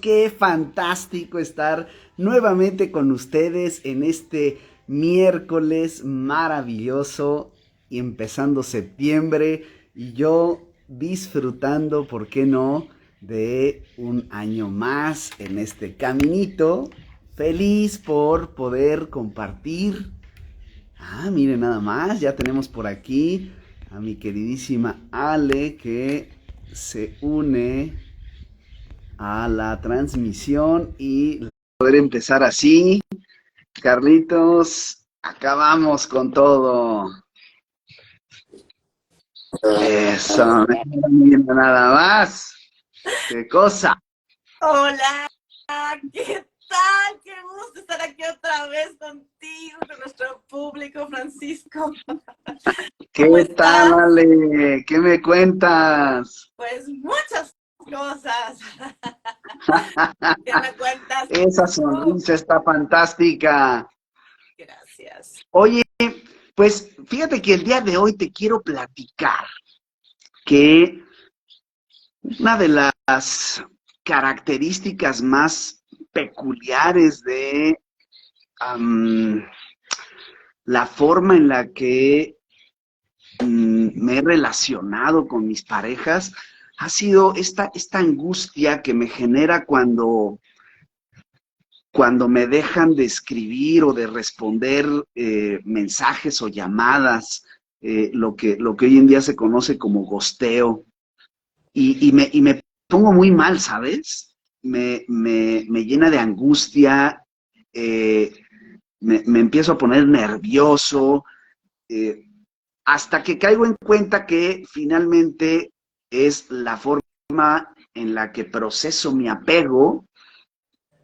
qué fantástico estar nuevamente con ustedes en este miércoles maravilloso y empezando septiembre y yo disfrutando, ¿por qué no?, de un año más en este caminito, feliz por poder compartir. Miren nada más, ya tenemos por aquí a mi queridísima Ale que se une a la transmisión y poder empezar así. Carlitos, acabamos con todo. Eso, mira nada más. Qué cosa. Hola, ¿qué tal? Qué gusto estar aquí otra vez contigo, con nuestro público, Francisco. ¿Qué ¿Cómo tal, estás? Ale? ¿Qué me cuentas? Pues muchas cosas. ¿Qué me cuentas Esa tú? sonrisa está fantástica. Gracias. Oye, pues fíjate que el día de hoy te quiero platicar que una de las características más peculiares de la forma en la que me he relacionado con mis parejas ha sido esta angustia que me genera cuando me dejan de escribir o de responder mensajes o llamadas, lo que hoy en día se conoce como gosteo. Y me pongo muy mal, ¿sabes? Me llena de angustia, eh, me empiezo a poner nervioso, eh, hasta que caigo en cuenta que finalmente es la forma en la que proceso mi apego,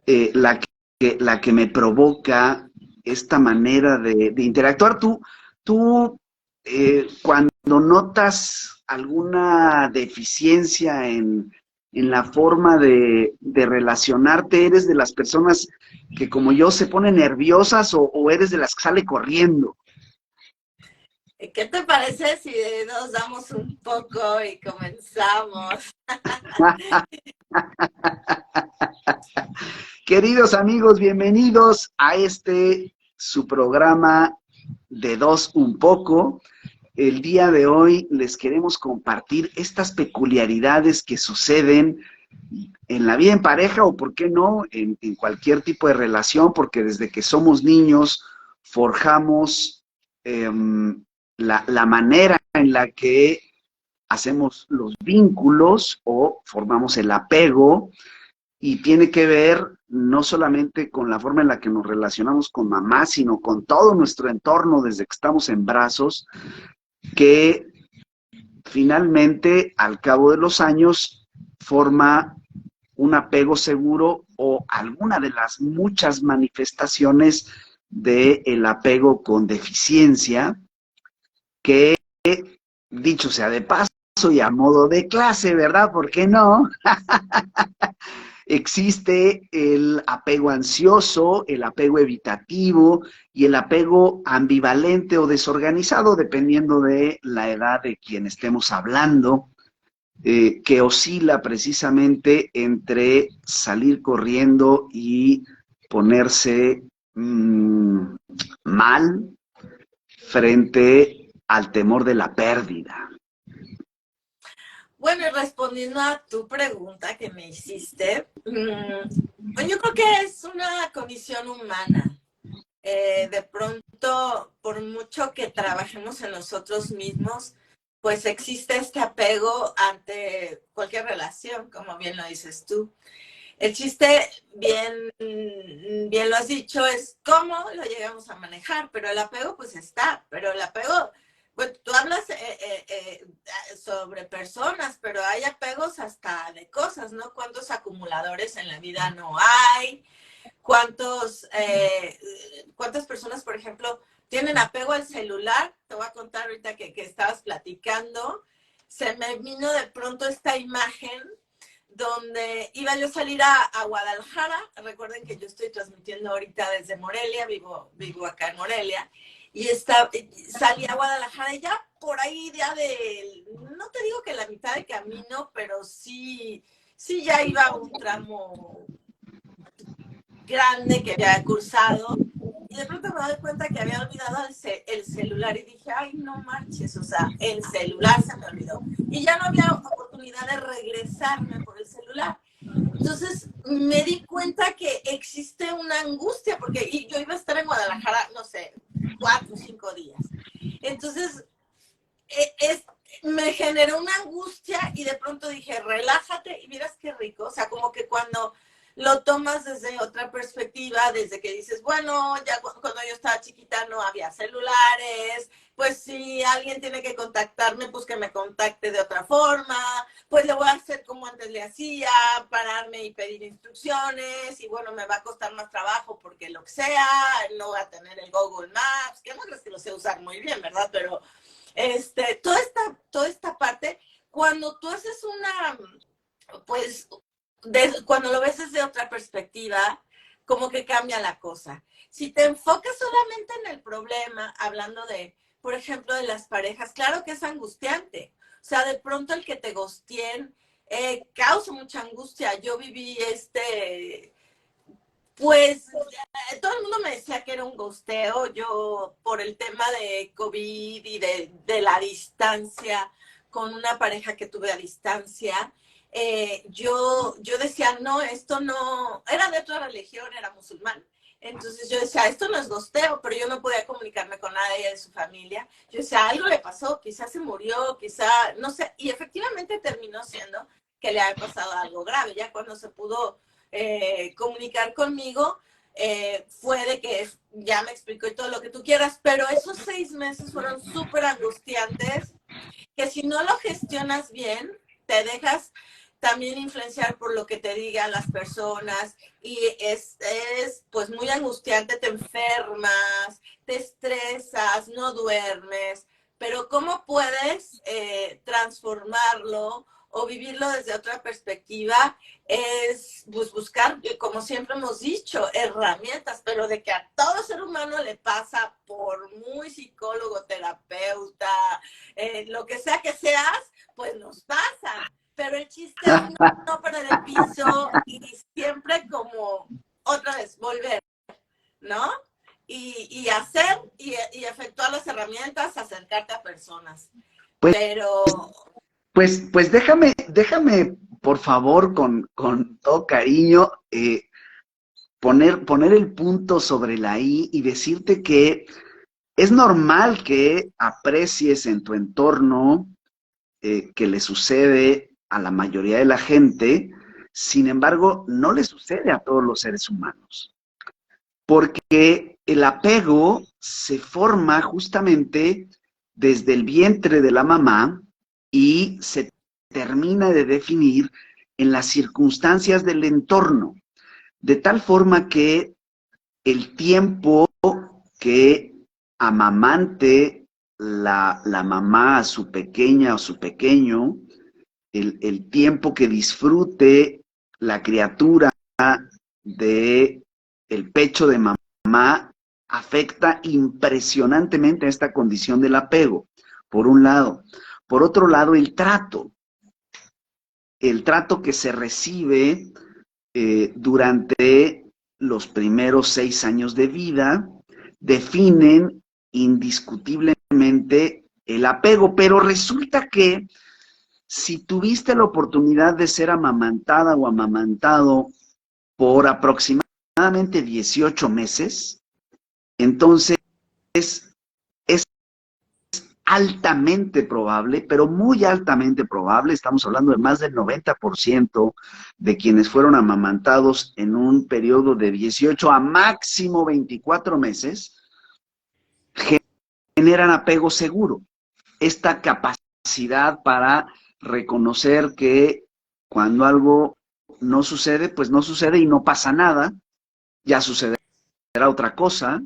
la que me provoca esta manera de interactuar. Tú, cuando notas alguna deficiencia en la forma de relacionarte, ¿eres de las personas que como yo se ponen nerviosas o eres de las que sale corriendo? ¿Qué te parece si nos damos un poco y comenzamos? Queridos amigos, bienvenidos a su programa de Dos un poco. El día de hoy les queremos compartir estas peculiaridades que suceden en la vida en pareja o, por qué no, en cualquier tipo de relación, porque desde que somos niños forjamos eh, la manera en la que hacemos los vínculos o formamos el apego, y tiene que ver no solamente con la forma en la que nos relacionamos con mamá, sino con todo nuestro entorno desde que estamos en brazos, que finalmente al cabo de los años forma un apego seguro o alguna de las muchas manifestaciones del apego con deficiencia, que, dicho sea de paso y a modo de clase, ¿verdad? ¿Por qué no? Existe el apego ansioso, el apego evitativo y el apego ambivalente o desorganizado, dependiendo de la edad de quien estemos hablando, que oscila precisamente entre salir corriendo y ponerse mal frente al temor de la pérdida. Bueno, y respondiendo a tu pregunta que me hiciste, yo creo que es una condición humana. De pronto, por mucho que trabajemos en nosotros mismos, pues existe este apego ante cualquier relación, como bien lo dices tú. El chiste, bien lo has dicho, es cómo lo llegamos a manejar, pero el apego pues está, pero el apego, bueno, tú hablas sobre personas, pero hay apegos hasta de cosas, ¿no? ¿Cuántos acumuladores en la vida no hay? ¿Cuántas personas, por ejemplo, tienen apego al celular? Te voy a contar ahorita que estabas platicando, se me vino de pronto esta imagen donde iba yo a salir a Guadalajara. Recuerden que yo estoy transmitiendo ahorita desde Morelia, vivo acá en Morelia, y salí a Guadalajara y ya por ahí, no te digo que la mitad de camino, pero sí ya iba un tramo grande que había cursado. Y de pronto me doy cuenta que había olvidado el celular y dije, ay, no marches, o sea, el celular se me olvidó. Y ya no había oportunidad de regresarme por el celular. Entonces me di cuenta que existe una angustia, porque yo iba a estar en Guadalajara, no sé, 4 o 5 días. Entonces es, me generó una angustia y de pronto dije, relájate y miras qué rico. O sea, como que cuando lo tomas desde otra perspectiva, desde que dices, bueno, ya cuando yo estaba chiquita no había celulares, pues si alguien tiene que contactarme, pues que me contacte de otra forma, pues le voy a hacer como antes le hacía, pararme y pedir instrucciones, y bueno, me va a costar más trabajo porque lo que sea, no voy a tener el Google Maps, que no crees que lo sé usar muy bien, ¿verdad? Pero toda esta parte, cuando tú haces pues, cuando lo ves desde otra perspectiva, como que cambia la cosa. Si te enfocas solamente en el problema, hablando por ejemplo, de las parejas, claro que es angustiante. O sea, de pronto el que te gusteen causa mucha angustia. Yo viví pues todo el mundo me decía que era un gosteo, yo por el tema de COVID y de la distancia, con una pareja que tuve a distancia, yo decía, no, esto no, era de otra religión, era musulmán. Entonces yo decía, esto no es gosteo, pero yo no podía comunicarme con nadie de su familia. Yo decía, algo le pasó, quizás se murió, quizás, no sé, y efectivamente terminó siendo que le había pasado algo grave, ya cuando se pudo comunicar conmigo, fue de que ya me explicó y todo lo que tú quieras, pero esos 6 meses fueron súper angustiantes, que si no lo gestionas bien, te dejas también influenciar por lo que te digan las personas y es pues muy angustiante, te enfermas, te estresas, no duermes, pero ¿cómo puedes transformarlo o vivirlo desde otra perspectiva? Es pues, buscar, como siempre hemos dicho, herramientas, pero de que a todo ser humano le pasa, por muy psicólogo, terapeuta, lo que sea que seas, pues nos pasa. Pero el chiste es no perder el piso y siempre como otra vez volver, ¿no? Y hacer y efectuar las herramientas, acercarte a personas. Pues, Pero pues déjame, por favor, con todo cariño, poner el punto sobre la I y decirte que es normal que aprecies en tu entorno que le sucede a la mayoría de la gente, sin embargo, no le sucede a todos los seres humanos, porque el apego se forma justamente desde el vientre de la mamá y se termina de definir en las circunstancias del entorno, de tal forma que el tiempo que amamante la mamá a su pequeña o su pequeño, el tiempo que disfrute la criatura de el pecho de mamá afecta impresionantemente a esta condición del apego, por un lado. Por otro lado, el trato que se recibe durante los primeros 6 años de vida definen indiscutiblemente el apego, pero resulta que si tuviste la oportunidad de ser amamantada o amamantado por aproximadamente 18 meses, entonces es altamente probable, pero muy altamente probable, estamos hablando de más del 90% de quienes fueron amamantados en un periodo de 18 a máximo 24 meses, generan apego seguro. Esta capacidad para reconocer que cuando algo no sucede, pues no sucede y no pasa nada, ya sucederá otra cosa.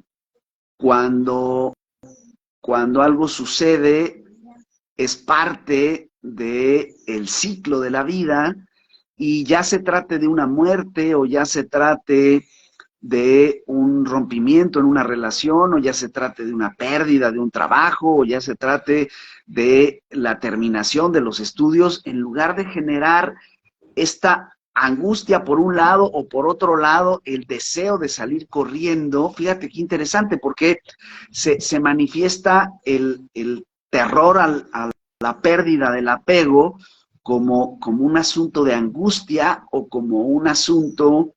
Cuando algo sucede, es parte del ciclo de la vida y ya se trate de una muerte o ya se trate de un rompimiento en una relación o ya se trate de una pérdida de un trabajo o ya se trate de la terminación de los estudios, en lugar de generar esta angustia por un lado o por otro lado el deseo de salir corriendo. Fíjate qué interesante, porque se manifiesta el terror a la pérdida del apego como un asunto de angustia o como un asunto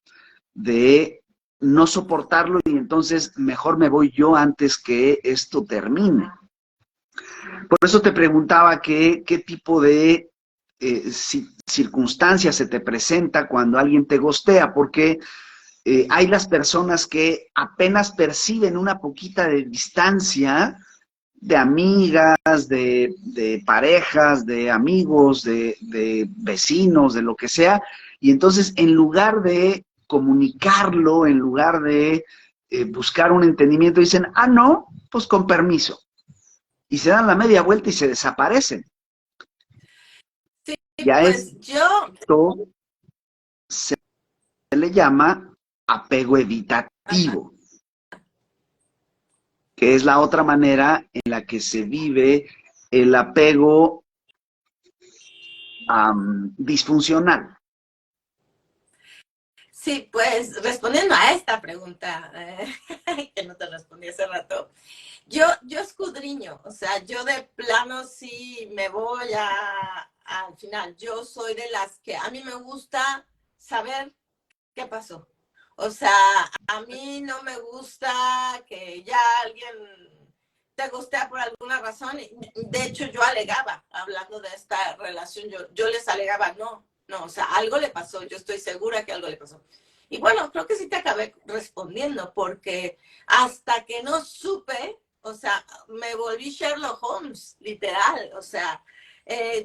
de no soportarlo y entonces mejor me voy yo antes que esto termine. Por eso te preguntaba qué tipo de circunstancias se te presenta cuando alguien te gostea, porque hay las personas que apenas perciben una poquita de distancia de amigas, de parejas, de amigos, de vecinos, de lo que sea, y entonces en lugar de comunicarlo, en lugar de buscar un entendimiento, dicen, ah, no, pues con permiso. Y se dan la media vuelta y se desaparecen. Sí, Ya pues yo... esto se le llama apego Ajá. evitativo, que es la otra manera en la que se vive el apego disfuncional. Sí, pues respondiendo a esta pregunta, que no te respondí hace rato, yo escudriño, o sea, yo de plano sí me voy al final. Yo soy de las que a mí me gusta saber qué pasó. O sea, a mí no me gusta que ya alguien te gustea por alguna razón. De hecho, yo alegaba, hablando de esta relación, yo les alegaba, no, o sea, algo le pasó, yo estoy segura que algo le pasó. Y bueno, creo que sí te acabé respondiendo, porque hasta que no supe, o sea, me volví Sherlock Holmes, literal, o sea,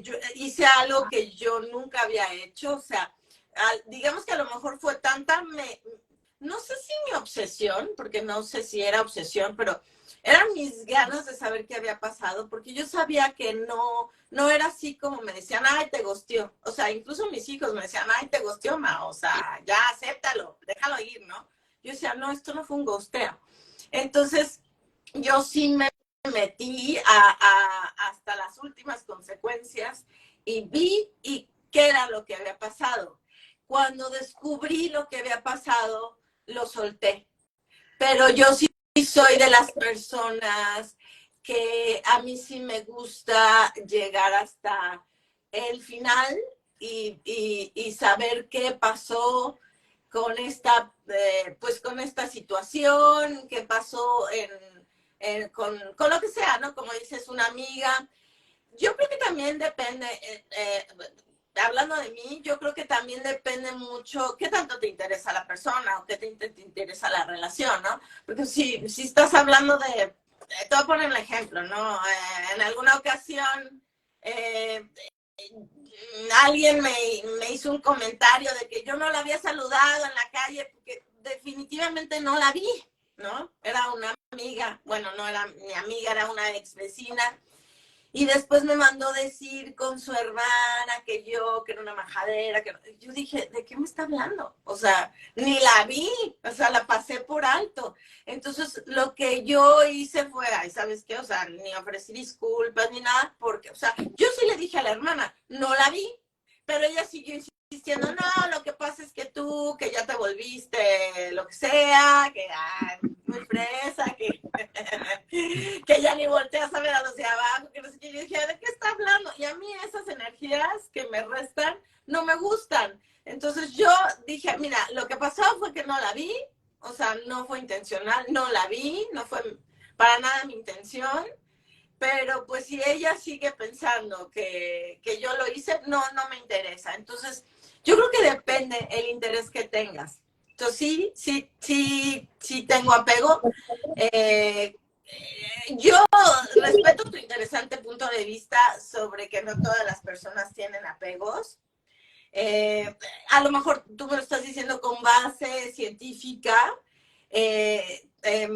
yo hice algo que yo nunca había hecho, o sea, digamos que a lo mejor fue tanta, no sé si mi obsesión, porque no sé si era obsesión, pero eran mis ganas de saber qué había pasado, porque yo sabía que no era así como me decían, ay, te gosteó. O sea, incluso mis hijos me decían, ay, te gosteó, ma, o sea, ya acéptalo, déjalo ir, ¿no? Yo decía, no, esto no fue un gosteo. Entonces, yo sí me metí hasta las últimas consecuencias y vi qué era lo que había pasado. Cuando descubrí lo que había pasado, lo solté. Pero yo sí soy de las personas que a mí sí me gusta llegar hasta el final y saber qué pasó con esta, pues con esta situación, qué pasó con lo que sea, ¿no? Como dices, una amiga. Yo creo que también depende, hablando de mí, yo creo que también depende mucho qué tanto te interesa la persona o qué te interesa la relación, ¿no? Porque si estás hablando te voy a poner un ejemplo, ¿no? En alguna ocasión eh, alguien me hizo un comentario de que yo no la había saludado en la calle porque definitivamente no la vi, ¿no? Era una amiga, bueno, no era mi amiga, era una ex vecina. Y después me mandó decir con su hermana que era una majadera, que yo dije, ¿de qué me está hablando? O sea, ni la vi, o sea, la pasé por alto. Entonces, lo que yo hice fue, ay, ¿sabes qué? O sea, ni ofrecí disculpas ni nada, porque, o sea, yo sí le dije a la hermana, no la vi, pero ella siguió insistiendo, no, lo que pasa es que tú, que ya te volviste lo que sea, que ay, muy fresa, que ya ni volteas a ver a los de abajo, que no sé qué. Yo dije, ¿de qué está hablando? Y a mí esas energías que me restan no me gustan. Entonces yo dije, mira, lo que pasó fue que no la vi, o sea, no fue intencional, no la vi, no fue para nada mi intención, pero pues si ella sigue pensando que yo lo hice, no me interesa. Entonces, yo creo que depende el interés que tengas. Entonces, sí tengo apego. Eh, yo respeto tu interesante punto de vista sobre que no todas las personas tienen apegos. A lo mejor tú me lo estás diciendo con base científica, eh, eh,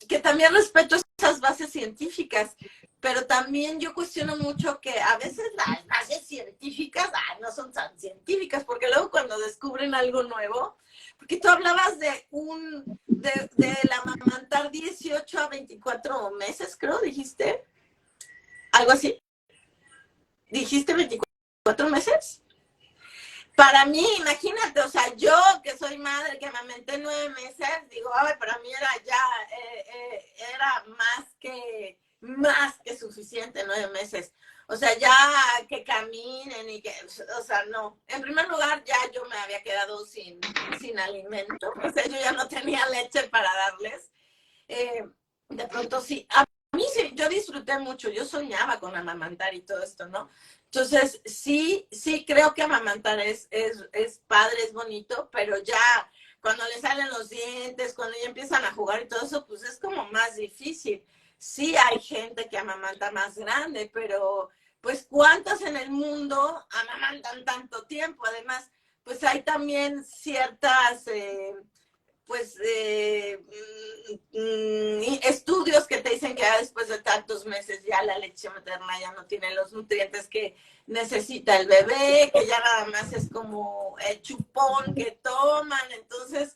que también respeto esas bases científicas, pero también yo cuestiono mucho que a veces las bases científicas no son tan científicas, porque luego cuando descubren algo nuevo, porque tú hablabas del amamantar 18 a 24 meses, creo, dijiste, algo así, dijiste 24 meses. para mí, imagínate, o sea, yo que soy madre, que amamenté 9 meses, digo, ay, para mí era ya, era más que suficiente 9 meses. O sea, ya que caminen y que, o sea, no. En primer lugar, ya yo me había quedado sin alimento, o sea, yo ya no tenía leche para darles. De pronto sí, a mí sí, yo disfruté mucho, yo soñaba con amamantar y todo esto, ¿no? Entonces, sí creo que amamantar es padre, es bonito, pero ya cuando le salen los dientes, cuando ya empiezan a jugar y todo eso, pues es como más difícil. Sí hay gente que amamanta más grande, pero pues ¿cuántas en el mundo amamantan tanto tiempo? Además, pues hay también ciertas pues estudios que te dicen que ya después de tantos meses ya la leche materna ya no tiene los nutrientes que necesita el bebé, que ya nada más es como el chupón que toman. Entonces,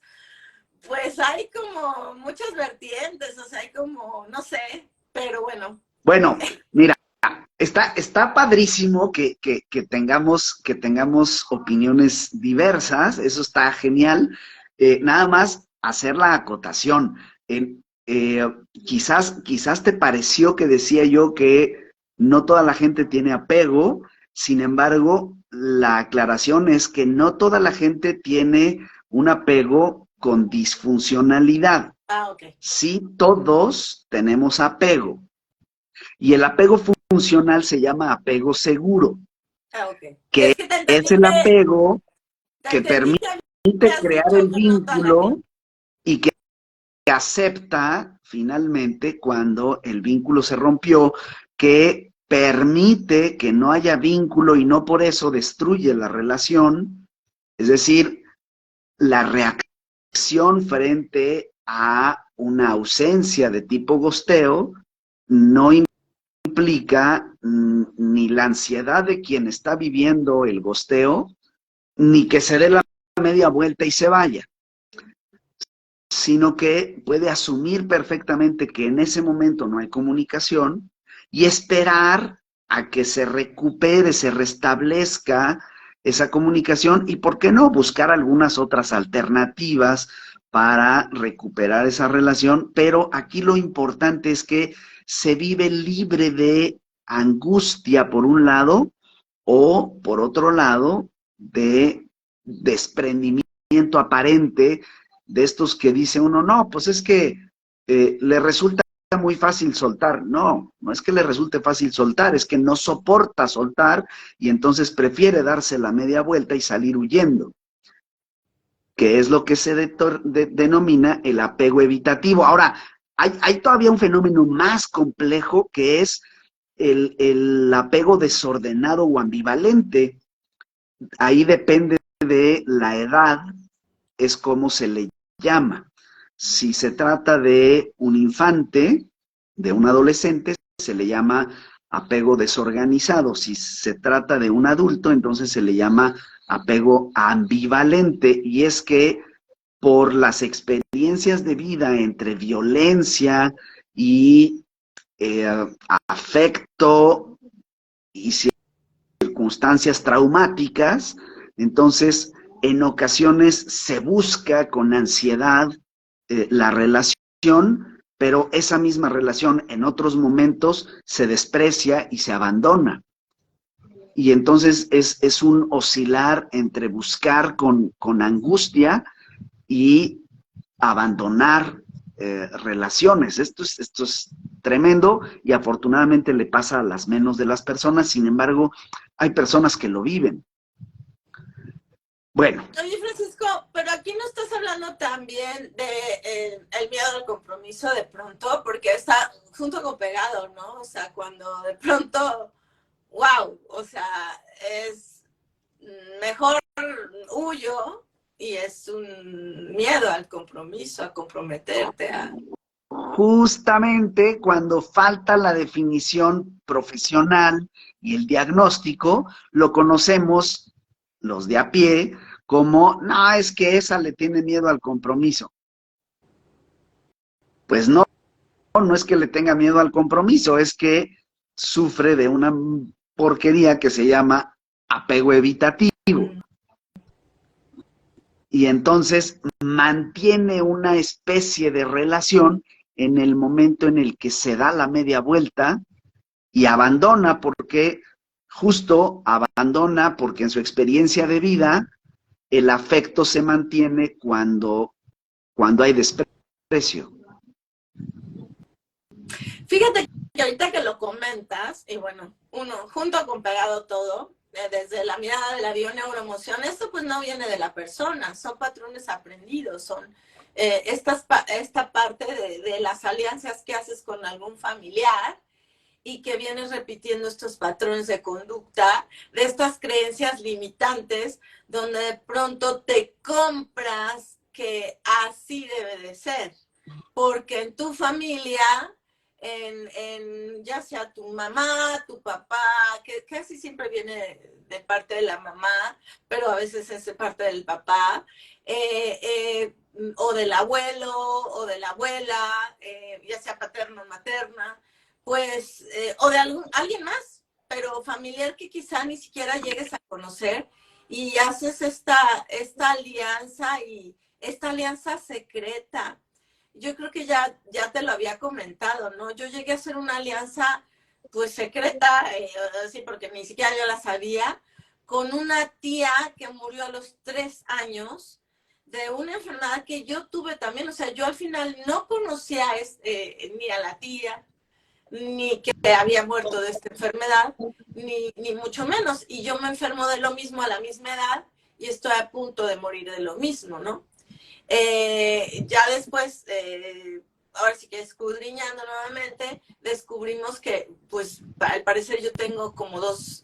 pues hay como muchas vertientes, o sea, hay como, no sé, pero bueno. Bueno, mira, está padrísimo que tengamos opiniones diversas, eso está genial. Nada más hacer la acotación. Eh, quizás te pareció que decía yo que no toda la gente tiene apego, sin embargo, la aclaración es que no toda la gente tiene un apego con disfuncionalidad. Ah, ok. Sí, todos tenemos apego. Y el apego funcional se llama apego seguro, Ah, ok. que Es que te es entendí el apego te que entendí permite que has crear dicho el que no toda la gente. vínculo y que acepta finalmente cuando el vínculo se rompió, que permite que no haya vínculo y no por eso destruye la relación, es decir, la reacción frente a una ausencia de tipo gosteo no implica ni la ansiedad de quien está viviendo el gosteo, ni que se dé la media vuelta y se vaya, sino que puede asumir perfectamente que en ese momento no hay comunicación y esperar a que se recupere, se restablezca esa comunicación y, ¿por qué no?, buscar algunas otras alternativas para recuperar esa relación, pero aquí lo importante es que se vive libre de angustia por un lado o por otro lado de desprendimiento aparente de estos que dice uno, no, pues es que le resulta muy fácil soltar. No, no es que le resulte fácil soltar, es que no soporta soltar y entonces prefiere darse la media vuelta y salir huyendo, que es lo que se denomina el apego evitativo. Ahora, hay todavía un fenómeno más complejo que es el apego desordenado o ambivalente. Ahí depende de la edad, es como se le llama. Si se trata de un infante, de un adolescente, se le llama apego desorganizado. Si se trata de un adulto, entonces se le llama apego ambivalente. Y es que por las experiencias de vida entre violencia y afecto y circunstancias traumáticas, entonces en ocasiones se busca con ansiedad la relación, pero esa misma relación en otros momentos se desprecia y se abandona. Y entonces es un oscilar entre buscar con angustia y abandonar relaciones. Esto es tremendo y afortunadamente le pasa a las menos de las personas, sin embargo, hay personas que lo viven. Bueno. Oye, Francisco, pero aquí no estás hablando también de el miedo al compromiso de pronto, porque está junto con pegado, ¿no? O sea, cuando de pronto, wow, o sea, es mejor huyo y es un miedo al compromiso, a comprometerte, a... Justamente cuando falta la definición profesional y el diagnóstico, lo conocemos los de a pie como, no, es que esa le tiene miedo al compromiso. Pues no, no es que le tenga miedo al compromiso, es que sufre de una porquería que se llama apego evitativo. y entonces mantiene una especie de relación en el momento en el que se da la media vuelta y abandona, porque justo abandona porque en su experiencia de vida el afecto se mantiene cuando hay desprecio. Fíjate que ahorita que lo comentas, y bueno, uno, junto con pegado todo, desde la mirada de la bioneuroemoción, esto pues no viene de la persona, son patrones aprendidos, son esta parte de las alianzas que haces con algún familiar y que vienes repitiendo estos patrones de conducta, de estas creencias limitantes, donde de pronto te compras que así debe de ser, porque en tu familia ya sea tu mamá, tu papá, que casi siempre viene de parte de la mamá, pero a veces es de parte del papá, o del abuelo, o de la abuela, ya sea paterno o materna, pues, o de alguien más, pero familiar que quizá ni siquiera llegues a conocer, y haces esta alianza, y esta alianza secreta. Yo creo que ya te lo había comentado, ¿no? Yo llegué a hacer una alianza, pues secreta, sí, porque ni siquiera yo la sabía, con una tía que murió a los 3 años de una enfermedad que yo tuve también. O sea, yo al final no conocía ni a la tía, ni que había muerto de esta enfermedad, ni mucho menos. Y yo me enfermo de lo mismo a la misma edad y estoy a punto de morir de lo mismo, ¿no? Ya después, ahora sí que escudriñando nuevamente, descubrimos que, pues, al parecer yo tengo como dos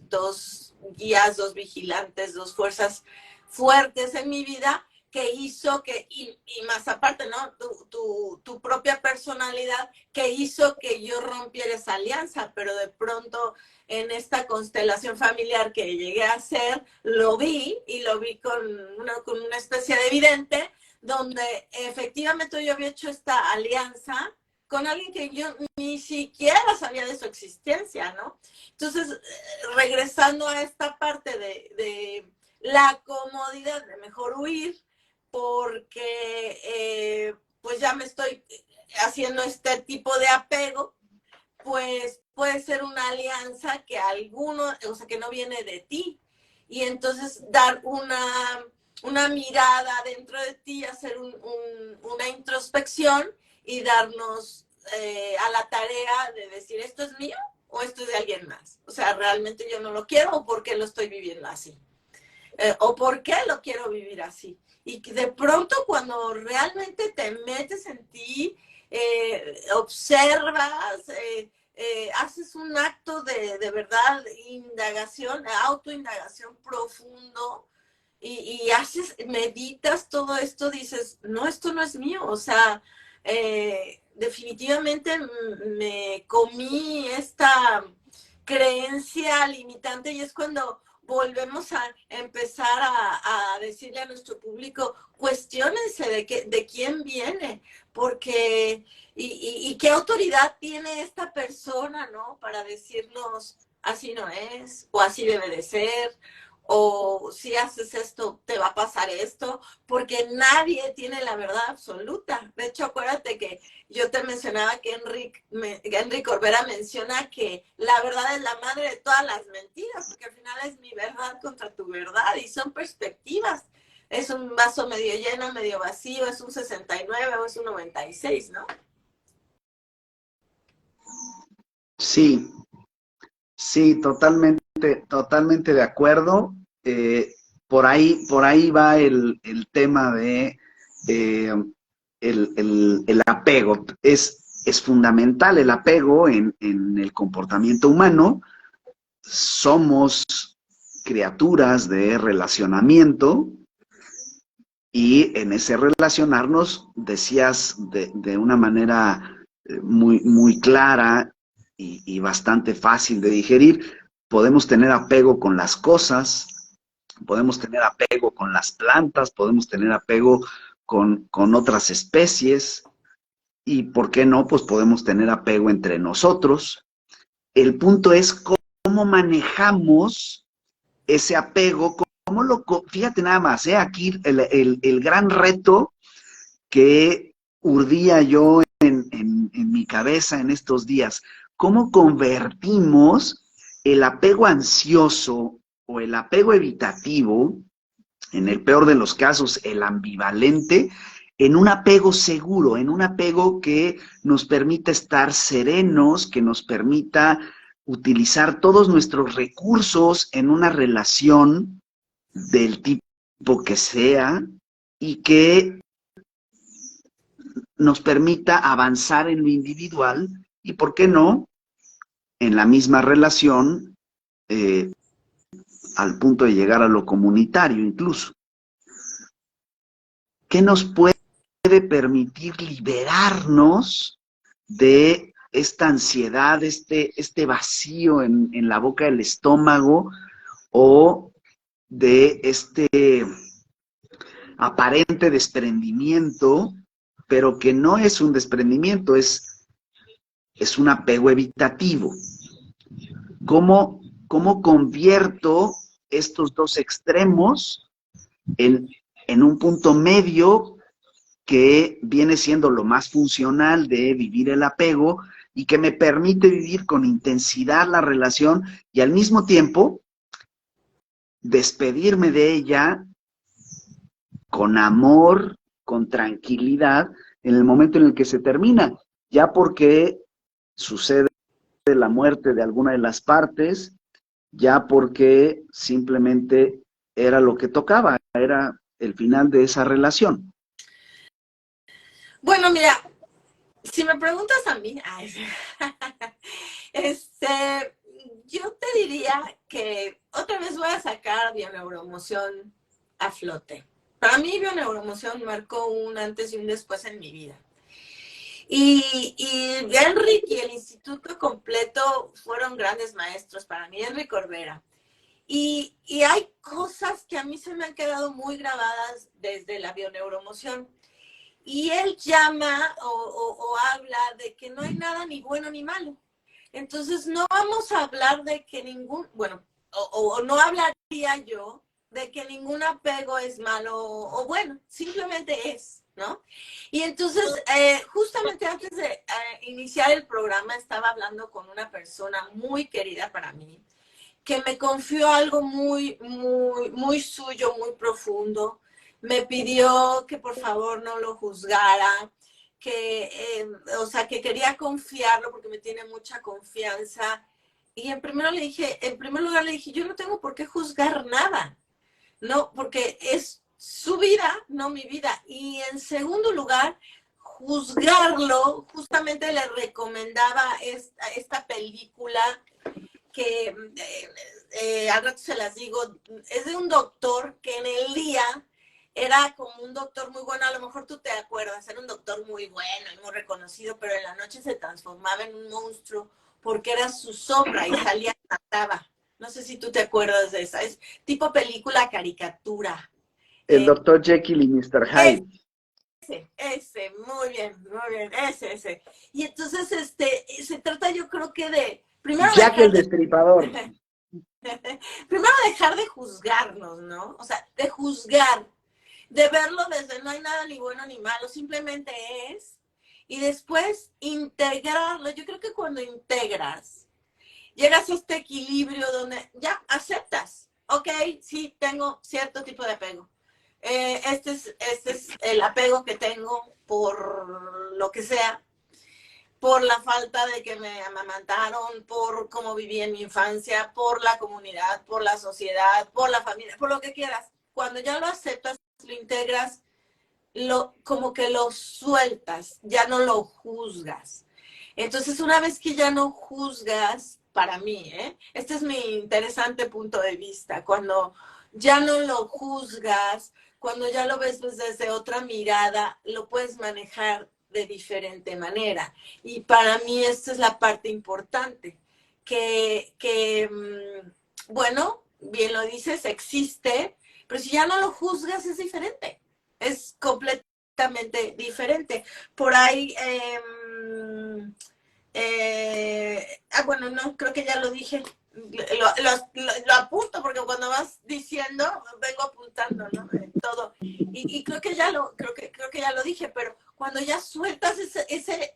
guías, dos vigilantes, dos fuerzas fuertes en mi vida que hizo que, y más aparte, ¿no? Tu propia personalidad que hizo que yo rompiera esa alianza, pero de pronto en esta constelación familiar que llegué a hacer, lo vi, y lo vi con una especie de vidente, donde efectivamente yo había hecho esta alianza con alguien que yo ni siquiera sabía de su existencia, ¿no? Entonces, regresando a esta parte de la comodidad de mejor huir, porque pues ya me estoy haciendo este tipo de apego, pues puede ser una alianza que o sea, que no viene de ti, y entonces dar una mirada dentro de ti, hacer una introspección y darnos a la tarea de decir, ¿esto es mío o esto es de alguien más? O sea, ¿realmente yo no lo quiero, o por qué lo estoy viviendo así? ¿O por qué lo quiero vivir así? Y que de pronto, cuando realmente te metes en ti, observas, haces un acto de verdad, indagación, autoindagación profundo, y meditas todo esto, dices, no, esto no es mío. O sea, definitivamente me comí esta creencia limitante, y es cuando volvemos a empezar a decirle a nuestro público, cuestiónense de quién viene, porque, y qué autoridad tiene esta persona, ¿no? Para decirnos, así no es, o así debe de ser, o si haces esto, te va a pasar esto, porque nadie tiene la verdad absoluta. De hecho, acuérdate que yo te mencionaba que Enrique Corbera menciona que la verdad es la madre de todas las mentiras, porque al final es mi verdad contra tu verdad, y son perspectivas. Es un vaso medio lleno, medio vacío, es un 69 o es un 96, ¿no? Sí, sí, totalmente de acuerdo. Por ahí va el tema de el apego. Es fundamental el apego en el comportamiento humano. Somos criaturas de relacionamiento, y en ese relacionarnos, decías de una manera muy clara y bastante fácil de digerir, podemos tener apego con las cosas, podemos tener apego con las plantas, podemos tener apego con otras especies, y ¿por qué no? Pues podemos tener apego entre nosotros. El punto es cómo manejamos ese apego, cómo fíjate nada más, aquí el gran reto que urdía yo en mi cabeza en estos días, ¿cómo convertimos el apego ansioso o el apego evitativo, en el peor de los casos, el ambivalente, en un apego seguro, en un apego que nos permita estar serenos, que nos permita utilizar todos nuestros recursos en una relación del tipo que sea y que nos permita avanzar en lo individual y, ¿por qué no?, en la misma relación, al punto de llegar a lo comunitario incluso. ¿Qué nos puede permitir liberarnos de esta ansiedad, este vacío en la boca del estómago, o de este aparente desprendimiento, pero que no es un desprendimiento, es un apego evitativo? ¿Cómo convierto estos dos extremos en un punto medio que viene siendo lo más funcional de vivir el apego y que me permite vivir con intensidad la relación y al mismo tiempo despedirme de ella con amor, con tranquilidad, en el momento en el que se termina, ya porque sucede la muerte de alguna de las partes, ya porque simplemente era lo que tocaba, era el final de esa relación? Bueno, mira, si me preguntas a mí, yo te diría que otra vez voy a sacar Bioneuroemoción a flote. Para mí Bioneuroemoción marcó un antes y un después en mi vida. Y Enrique y el instituto completo fueron grandes maestros para mí, Enrique Corbera. Y hay cosas que a mí se me han quedado muy grabadas desde la Bioneuroemoción. Y él llama o habla de que no hay nada ni bueno ni malo. Entonces no vamos a hablar de que o no hablaría yo de que ningún apego es malo o bueno, simplemente es, ¿no? Y entonces, justamente antes de iniciar el programa, estaba hablando con una persona muy querida para mí, que me confió algo muy, muy, muy suyo, muy profundo. Me pidió que por favor no lo juzgara, que quería confiarlo porque me tiene mucha confianza. Y en primer lugar le dije, yo no tengo por qué juzgar nada, no, porque es su vida, no mi vida. Y en segundo lugar, juzgarlo, justamente le recomendaba esta película que al rato se las digo, es de un doctor que en el día era como un doctor muy bueno, a lo mejor tú te acuerdas, era un doctor muy bueno y muy reconocido, pero en la noche se transformaba en un monstruo porque era su sombra y salía y mataba. No sé si tú te acuerdas de esa, es tipo película caricatura. El Dr. Jekyll y Mr. Hyde. Muy bien, ese. Y entonces, se trata, yo creo que de, primero Jack el Destripador. Primero dejar de juzgarnos, ¿no? O sea, de juzgar, de verlo desde no hay nada ni bueno ni malo, simplemente es. Y después integrarlo. Yo creo que cuando integras, llegas a este equilibrio donde ya aceptas. Ok, sí, tengo cierto tipo de apego. Este es el apego que tengo por lo que sea, por la falta de que me amamantaron, por cómo viví en mi infancia, por la comunidad, por la sociedad, por la familia, por lo que quieras. Cuando ya lo aceptas, lo integras, como que lo sueltas, ya no lo juzgas. Entonces, una vez que ya no juzgas, para mí, este es mi interesante punto de vista, cuando ya no lo juzgas, cuando ya lo ves desde otra mirada, lo puedes manejar de diferente manera. Y para mí esta es la parte importante, bueno, bien lo dices, existe, pero si ya no lo juzgas es diferente, es completamente diferente. Por ahí, bueno, no, creo que ya lo dije. lo apunto porque cuando vas diciendo, vengo apuntando, ¿no? Todo. Y creo que ya lo dije, pero cuando ya sueltas ese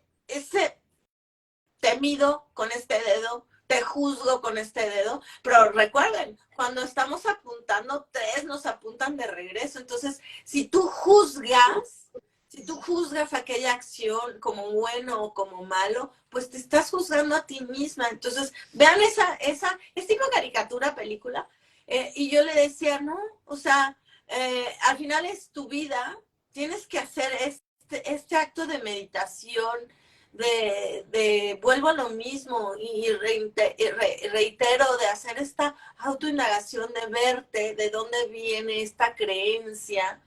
te mido con este dedo, te juzgo con este dedo, pero recuerden, cuando estamos apuntando, tres nos apuntan de regreso. Entonces, si tú juzgas aquella acción como bueno o como malo, pues te estás juzgando a ti misma. Entonces, vean es tipo caricatura, película, y yo le decía, no, o sea, al final es tu vida, tienes que hacer este acto de meditación, vuelvo a lo mismo y reitero de hacer esta autoindagación, de verte, de dónde viene esta creencia,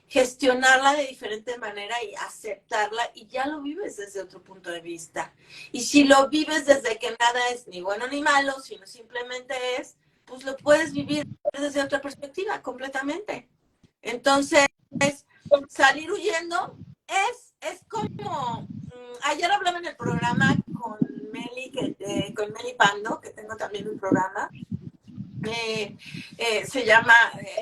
gestionarla de diferente manera y aceptarla, y ya lo vives desde otro punto de vista. Y si lo vives desde que nada es ni bueno ni malo, sino simplemente es, pues lo puedes vivir desde otra perspectiva completamente. Entonces, salir huyendo es como, ayer hablaba en el programa con con Meli Pando, que tengo también un programa, se llama,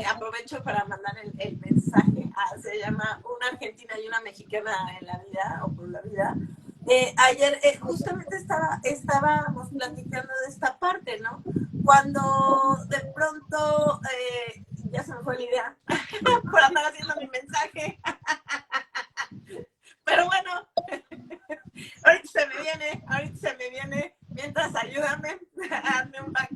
aprovecho para mandar el mensaje, se llama Una Argentina y una Mexicana en la vida, o por la vida. Ayer justamente estábamos platicando de esta parte, ¿no? Cuando de pronto, ya se me fue la idea, por andar haciendo mi mensaje. Pero bueno, ahorita se me viene, mientras ayúdame, hazme un back.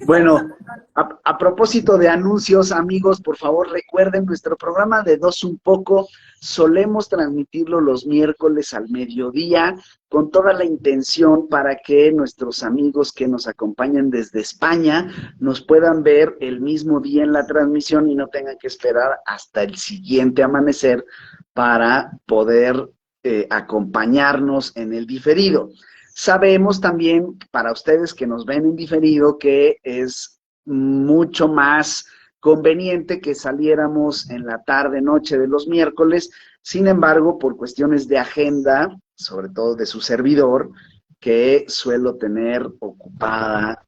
Bueno, a propósito de anuncios, amigos, por favor recuerden nuestro programa de Dos Un Poco. Solemos transmitirlo los miércoles al mediodía con toda la intención para que nuestros amigos que nos acompañan desde España nos puedan ver el mismo día en la transmisión y no tengan que esperar hasta el siguiente amanecer para poder acompañarnos en el diferido. Sabemos también, para ustedes que nos ven en diferido, que es mucho más conveniente que saliéramos en la tarde-noche de los miércoles. Sin embargo, por cuestiones de agenda, sobre todo de su servidor, que suelo tener ocupada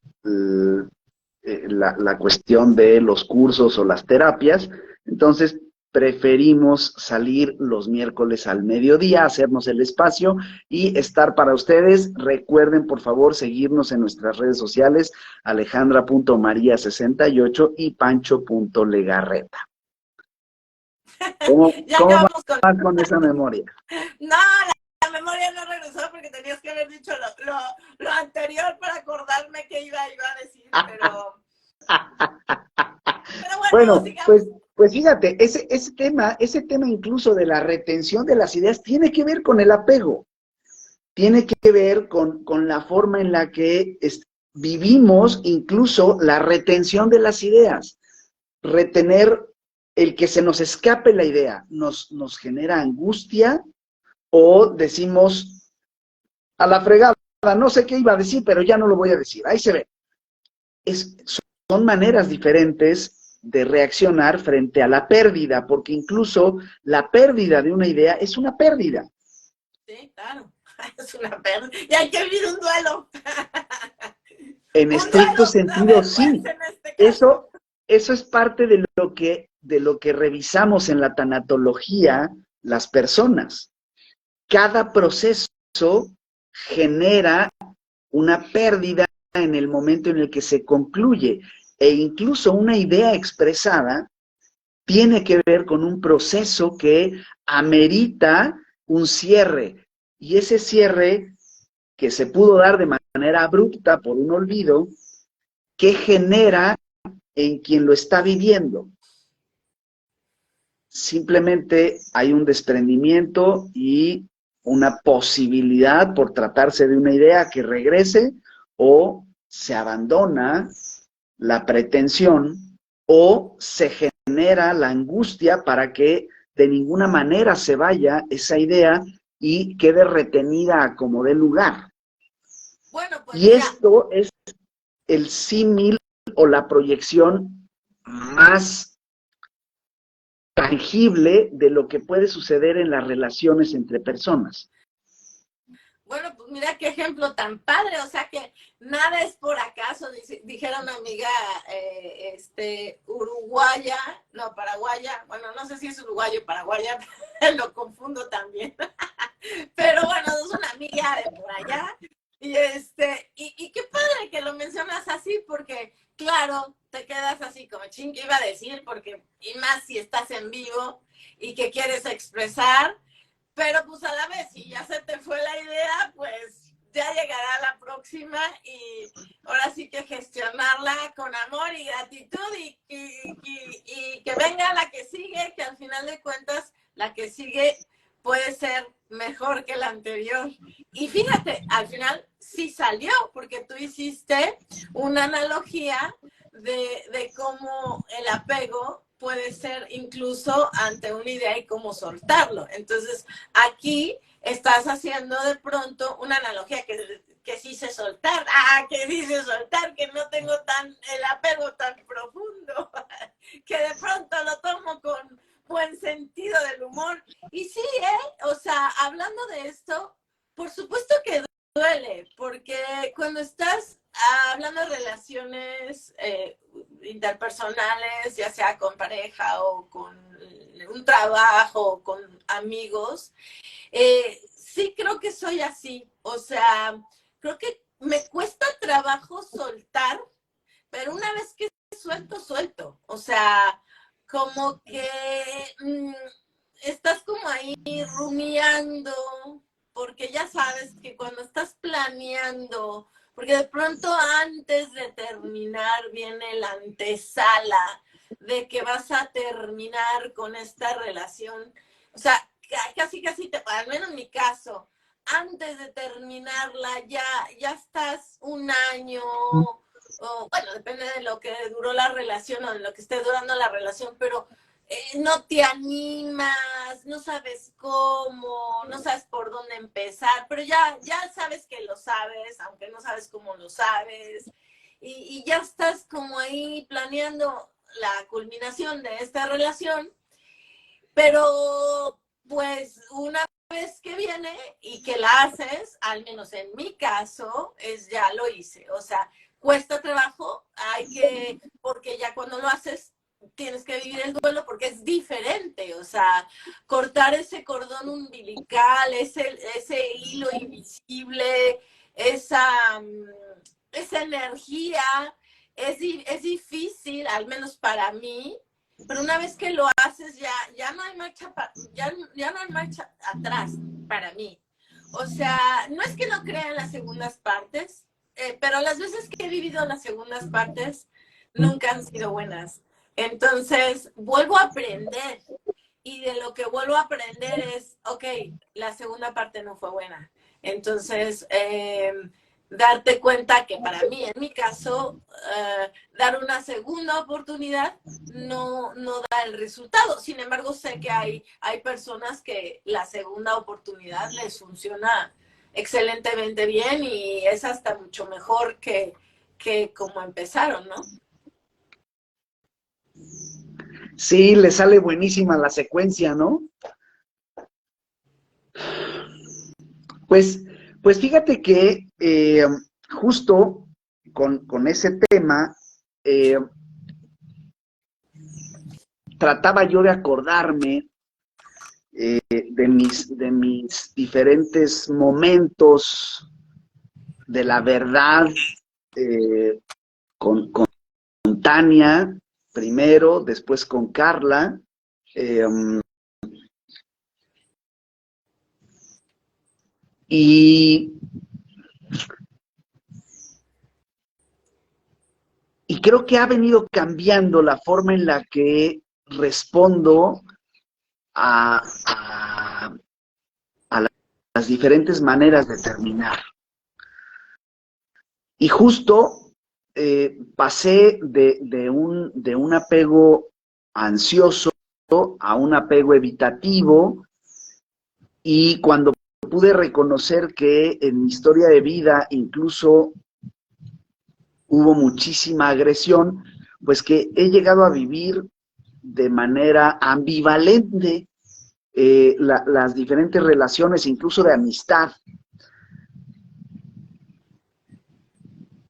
la cuestión de los cursos o las terapias, entonces preferimos salir los miércoles al mediodía, hacernos el espacio y estar para ustedes. Recuerden, por favor, seguirnos en nuestras redes sociales, alejandra.maria68 y pancho.legarreta. ¿Cómo vas con esa memoria? No, la memoria no regresó porque tenías que haber dicho lo anterior para acordarme que iba a decir, pero bueno, pues fíjate, ese tema incluso de la retención de las ideas tiene que ver con el apego, tiene que ver con la forma en la que vivimos incluso la retención de las ideas. Retener el que se nos escape la idea nos genera angustia, o decimos a la fregada, no sé qué iba a decir, pero ya no lo voy a decir, ahí se ve. Son maneras diferentes de reaccionar frente a la pérdida, porque incluso la pérdida de una idea es una pérdida. Sí, claro, es una pérdida. Y hay que vivir un duelo. En estricto sentido, sí. Eso es parte de lo que revisamos en la tanatología las personas. Cada proceso genera una pérdida en el momento en el que se concluye, e incluso una idea expresada tiene que ver con un proceso que amerita un cierre, y ese cierre que se pudo dar de manera abrupta por un olvido, ¿qué genera en quien lo está viviendo? Simplemente hay un desprendimiento y una posibilidad, por tratarse de una idea, que regrese, o se abandona la pretensión, o se genera la angustia para que de ninguna manera se vaya esa idea y quede retenida como dé lugar. Bueno, pues y esto es el símil o la proyección más tangible de lo que puede suceder en las relaciones entre personas. Bueno, pues mira qué ejemplo tan padre, o sea que nada es por acaso, dijera una amiga uruguaya, no, paraguaya, bueno, no sé si es uruguayo o paraguaya, lo confundo también, pero bueno, es una amiga de por allá, y qué padre que lo mencionas así, porque claro, te quedas así como ching, ¿qué iba a decir? Porque, y más si estás en vivo y que quieres expresar, pero pues a la vez, si ya se te fue la idea, pues ya llegará la próxima y ahora sí que gestionarla con amor y gratitud y que venga la que sigue, que al final de cuentas la que sigue puede ser mejor que la anterior. Y fíjate, al final sí salió, porque tú hiciste una analogía de cómo el apego puede ser incluso ante una idea y cómo soltarlo. Entonces, aquí estás haciendo de pronto una analogía que sí sé soltar, que sí sé soltar, que no tengo el apego tan profundo, que de pronto lo tomo con buen sentido del humor. Y sí, o sea, hablando de esto, por supuesto que duele, porque cuando estás hablando de relaciones interpersonales, ya sea con pareja o con un trabajo o con amigos, sí creo que soy así. O sea, creo que me cuesta trabajo soltar, pero una vez que suelto, suelto. O sea, como que estás como ahí rumiando, porque ya sabes que cuando estás planeando, porque de pronto antes de terminar viene la antesala de que vas a terminar con esta relación. O sea, casi, al menos en mi caso, antes de terminarla ya estás un año, o bueno, depende de lo que duró la relación o de lo que esté durando la relación, pero no te animas, no sabes cómo, no sabes por dónde empezar, pero ya sabes que lo sabes, aunque no sabes cómo lo sabes, y ya estás como ahí planeando la culminación de esta relación, pero pues una vez que viene y que la haces, al menos en mi caso, es ya lo hice, o sea, cuesta trabajo, porque ya cuando lo haces tienes que vivir el duelo porque es diferente, o sea, cortar ese cordón umbilical, ese hilo invisible, esa energía, es difícil, al menos para mí, pero una vez que lo haces ya no hay ya no hay marcha atrás para mí. O sea, no es que no crea en las segundas partes, pero las veces que he vivido las segundas partes nunca han sido buenas. Entonces, vuelvo a aprender. Y de lo que vuelvo a aprender es, ok, la segunda parte no fue buena. Entonces, darte cuenta que para mí, en mi caso, dar una segunda oportunidad no da el resultado. Sin embargo, sé que hay personas que la segunda oportunidad les funciona excelentemente bien y es hasta mucho mejor que como empezaron, ¿no? Sí, le sale buenísima la secuencia, ¿no? Pues, pues fíjate que justo con ese tema, trataba yo de acordarme de mis diferentes momentos de la verdad con Tania primero, después con Carla. Eh, y, y creo que ha venido cambiando la forma en la que respondo a las diferentes maneras de terminar. Y justo pasé de un apego ansioso a un apego evitativo, y cuando pude reconocer que en mi historia de vida incluso hubo muchísima agresión, pues que he llegado a vivir de manera ambivalente las diferentes relaciones, incluso de amistad.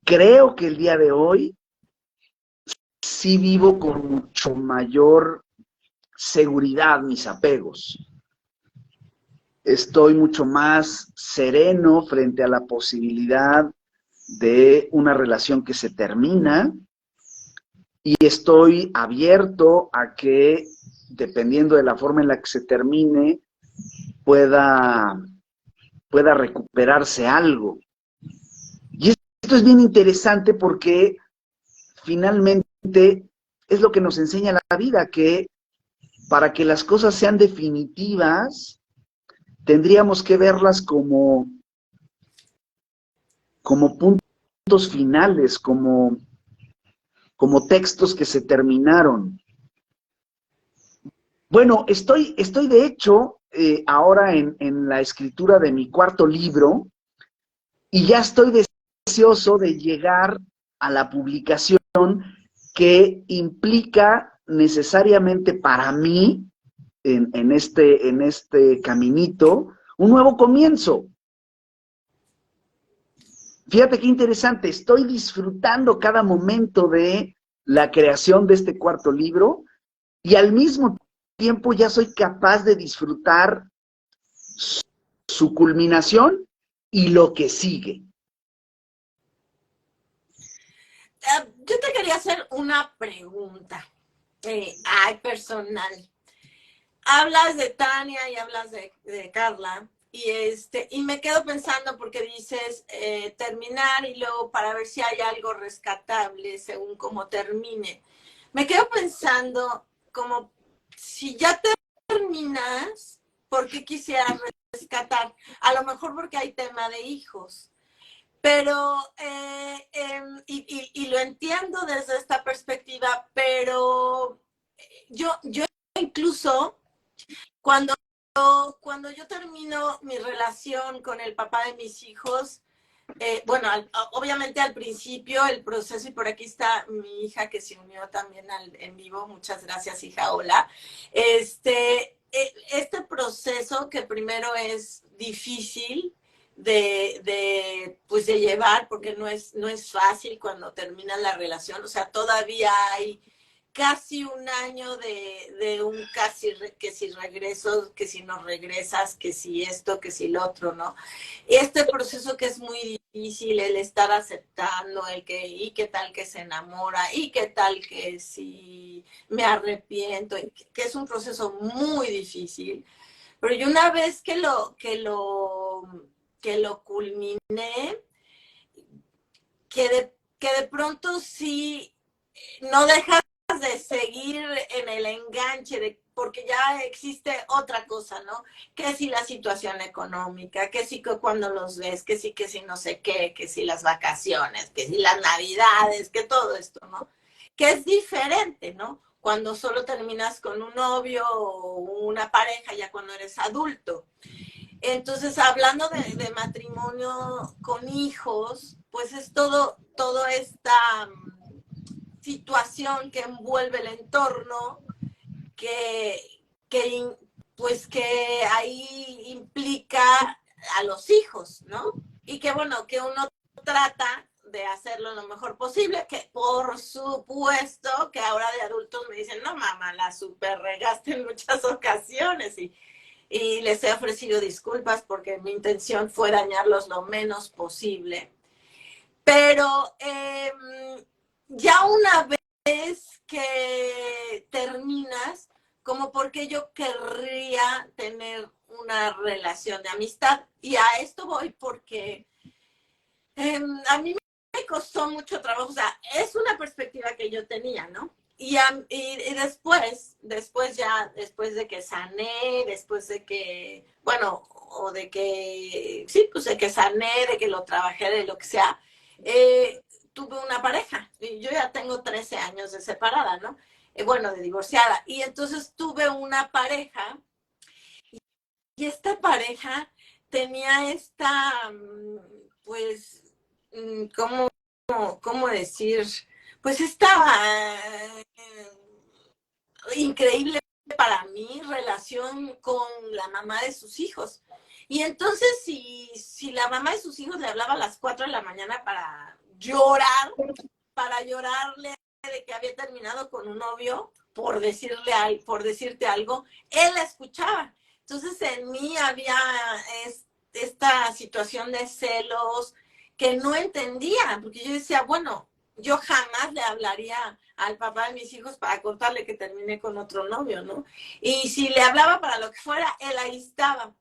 creo que el día de hoy sí vivo con mucho mayor seguridad mis apegos. Estoy mucho más sereno frente a la posibilidad de una relación que se termina y estoy abierto a que, dependiendo de la forma en la que se termine, pueda recuperarse algo. Y esto es bien interesante porque finalmente es lo que nos enseña la vida, que para que las cosas sean definitivas, tendríamos que verlas como puntos finales, como textos que se terminaron. Bueno, estoy de hecho ahora en la escritura de mi cuarto libro y ya estoy deseoso de llegar a la publicación que implica necesariamente para mí, en este caminito, un nuevo comienzo. Fíjate qué interesante, estoy disfrutando cada momento de la creación de este cuarto libro y al mismo tiempo ya soy capaz de disfrutar su culminación y lo que sigue. Yo te quería hacer una pregunta, personal. Hablas de Tania y hablas de Carla, y me quedo pensando porque dices terminar y luego para ver si hay algo rescatable según cómo termine. Me quedo pensando como si ya terminas, ¿por qué quisieras rescatar? A lo mejor porque hay tema de hijos. Pero, y lo entiendo desde esta perspectiva, pero yo incluso cuando yo termino mi relación con el papá de mis hijos, bueno, obviamente al principio el proceso, y por aquí está mi hija que se unió también en vivo, muchas gracias hija, hola, este proceso que primero es difícil pues de llevar, porque no es fácil cuando termina la relación, o sea, todavía hay casi un año de un casi, que si regreso, que si no regresas, que si esto, que si lo otro, ¿no? Este proceso que es muy difícil, el estar aceptando, y qué tal que se enamora, y qué tal que si me arrepiento, que es un proceso muy difícil, pero yo una vez que lo culminé, que de pronto sí, no dejas de seguir en el enganche, porque ya existe otra cosa, ¿no? Que si la situación económica, que si cuando los ves, que si no sé qué, que si las vacaciones, que si las navidades, que todo esto, ¿no? Que es diferente, ¿no? Cuando solo terminas con un novio o una pareja, ya cuando eres adulto. Entonces, hablando de matrimonio con hijos, pues es toda esta situación que envuelve el entorno, pues que ahí implica a los hijos, ¿no? Y que bueno, que uno trata de hacerlo lo mejor posible, que por supuesto que ahora de adultos me dicen, no mamá, la super regaste en muchas ocasiones y les he ofrecido disculpas porque mi intención fue dañarlos lo menos posible. Pero ya una vez que terminas, como porque yo querría tener una relación de amistad. Y a esto voy porque a mí me costó mucho trabajo, o sea, es una perspectiva que yo tenía, ¿no? Y después de que sané, después de que, bueno, o de que, sí, pues de que sané, de que lo trabajé, de lo que sea, tuve una pareja. Y yo ya tengo 13 años de separada, ¿no? Bueno, de divorciada. Y entonces tuve una pareja y esta pareja tenía esta, pues, ¿cómo decir? Pues esta increíble para mí relación con la mamá de sus hijos. Y entonces, si la mamá de sus hijos le hablaba a las 4 de la mañana para llorar, para llorarle de que había terminado con un novio, por decirte algo, él la escuchaba. Entonces en mí había esta situación de celos que no entendía, porque yo decía, bueno, yo jamás le hablaría al papá de mis hijos para contarle que terminé con otro novio, ¿no? Y si le hablaba para lo que fuera, él ahí estaba.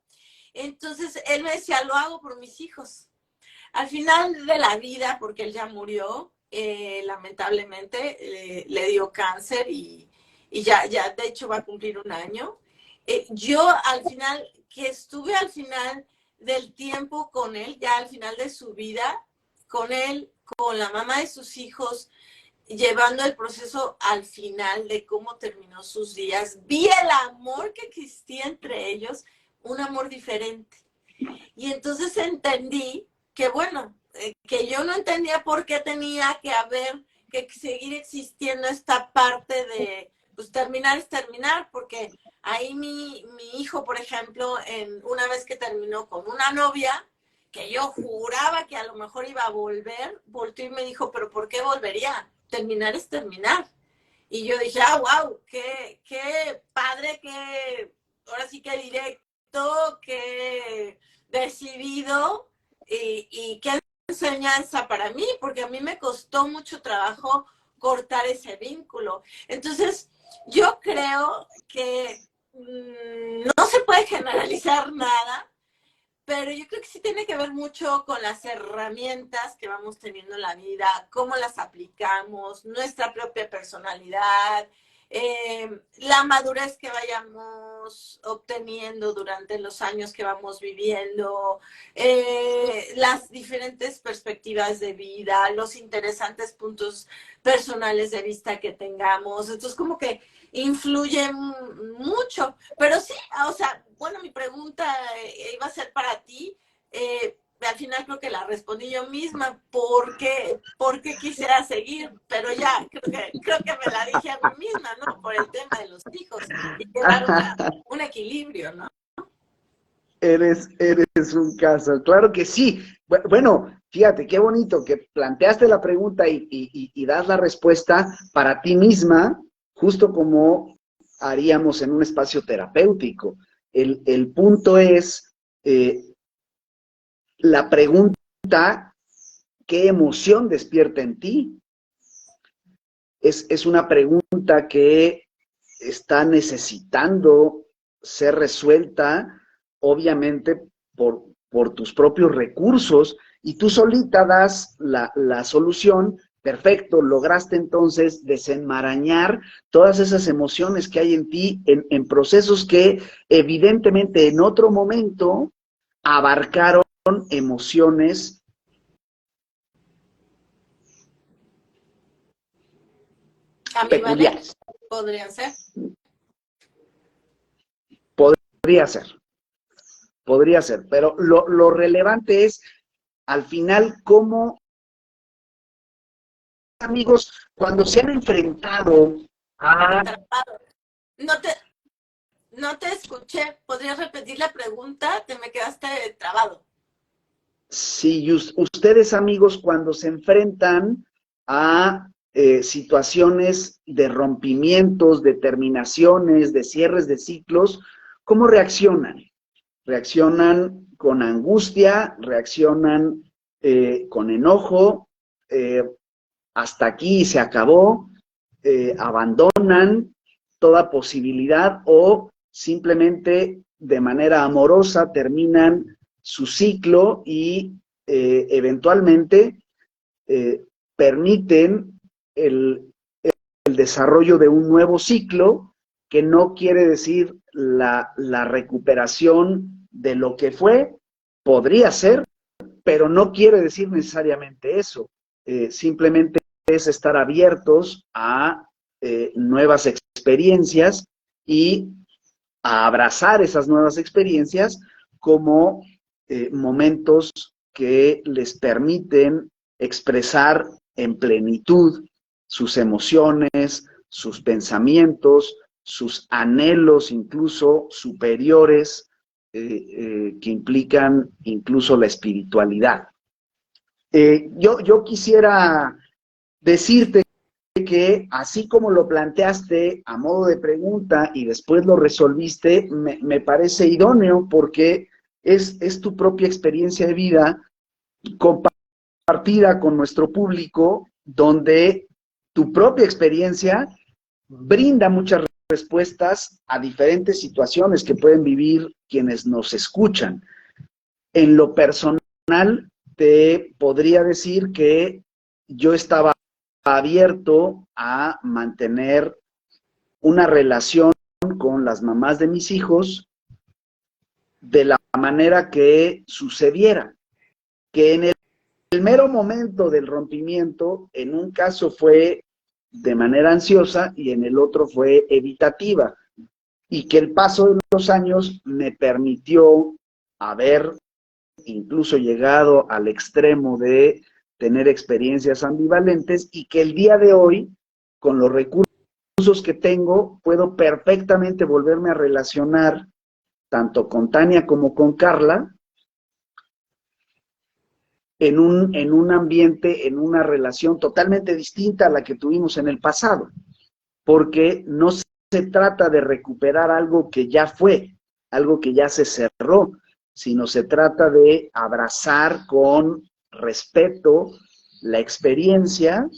Entonces él me decía, lo hago por mis hijos. Al final de la vida, porque él ya murió, lamentablemente, le dio cáncer y ya de hecho va a cumplir un año. Yo al final, que estuve al final del tiempo con él, ya al final de su vida, con él, con la mamá de sus hijos, llevando el proceso al final de cómo terminó sus días, vi el amor que existía entre ellos, un amor diferente. Y entonces entendí que, bueno, que yo no entendía por qué tenía que seguir existiendo esta parte de, pues terminar es terminar, porque ahí mi hijo, por ejemplo, una vez que terminó con una novia, que yo juraba que a lo mejor iba a volver, volteó y me dijo, pero ¿por qué volvería? Terminar es terminar. Y yo dije, wow, qué padre, ahora sí que directo, qué decidido y qué enseñanza para mí, porque a mí me costó mucho trabajo cortar ese vínculo. Entonces, yo creo que no se puede generalizar nada, pero yo creo que sí tiene que ver mucho con las herramientas que vamos teniendo en la vida, cómo las aplicamos, nuestra propia personalidad, la madurez que vayamos obteniendo durante los años que vamos viviendo, las diferentes perspectivas de vida, los interesantes puntos personales de vista que tengamos. Entonces, como que influye mucho. Pero sí, o sea, bueno, mi pregunta iba a ser para ti. Al final creo que la respondí yo misma, por qué quisiera seguir, pero ya creo que me la dije a mí misma, ¿no? Por el tema de los hijos y llevar un equilibrio, ¿no? Eres un caso, claro que sí. Bueno, fíjate, qué bonito que planteaste la pregunta y das la respuesta para ti misma, justo como haríamos en un espacio terapéutico. El punto es la pregunta, ¿qué emoción despierta en ti? Es una pregunta que está necesitando ser resuelta, obviamente, por tus propios recursos, y tú solita das la solución. Perfecto, lograste entonces desenmarañar todas esas emociones que hay en ti en procesos que evidentemente en otro momento abarcaron emociones peculiares. Podrían ser. Podría ser, pero lo relevante es, al final, cómo amigos, cuando se han enfrentado a... No te escuché. ¿Podrías repetir la pregunta? Te me quedaste trabado. Sí, ustedes, amigos, cuando se enfrentan a situaciones de rompimientos, de terminaciones, de cierres de ciclos, ¿cómo reaccionan? ¿Reaccionan con angustia? ¿Reaccionan con enojo? ¿Hasta aquí se acabó? ¿Abandonan toda posibilidad o simplemente de manera amorosa terminan su ciclo y eventualmente permiten el desarrollo de un nuevo ciclo, que no quiere decir la recuperación de lo que fue? Podría ser, pero no quiere decir necesariamente eso. Simplemente es estar abiertos a nuevas experiencias y a abrazar esas nuevas experiencias como momentos que les permiten expresar en plenitud sus emociones, sus pensamientos, sus anhelos incluso superiores que implican incluso la espiritualidad. Yo quisiera decirte que así como lo planteaste a modo de pregunta y después lo resolviste, me parece idóneo porque es tu propia experiencia de vida compartida con nuestro público, donde tu propia experiencia brinda muchas respuestas a diferentes situaciones que pueden vivir quienes nos escuchan. En lo personal, te podría decir que yo estaba abierto a mantener una relación con las mamás de mis hijos de la manera que sucediera, que en el mero momento del rompimiento, en un caso fue de manera ansiosa y en el otro fue evitativa, y que el paso de los años me permitió haber incluso llegado al extremo de tener experiencias ambivalentes, y que el día de hoy, con los recursos que tengo, puedo perfectamente volverme a relacionar tanto con Tania como con Carla en un ambiente, en una relación totalmente distinta a la que tuvimos en el pasado, porque no se trata de recuperar algo que ya fue, algo que ya se cerró, sino se trata de abrazar con respeto la experiencia,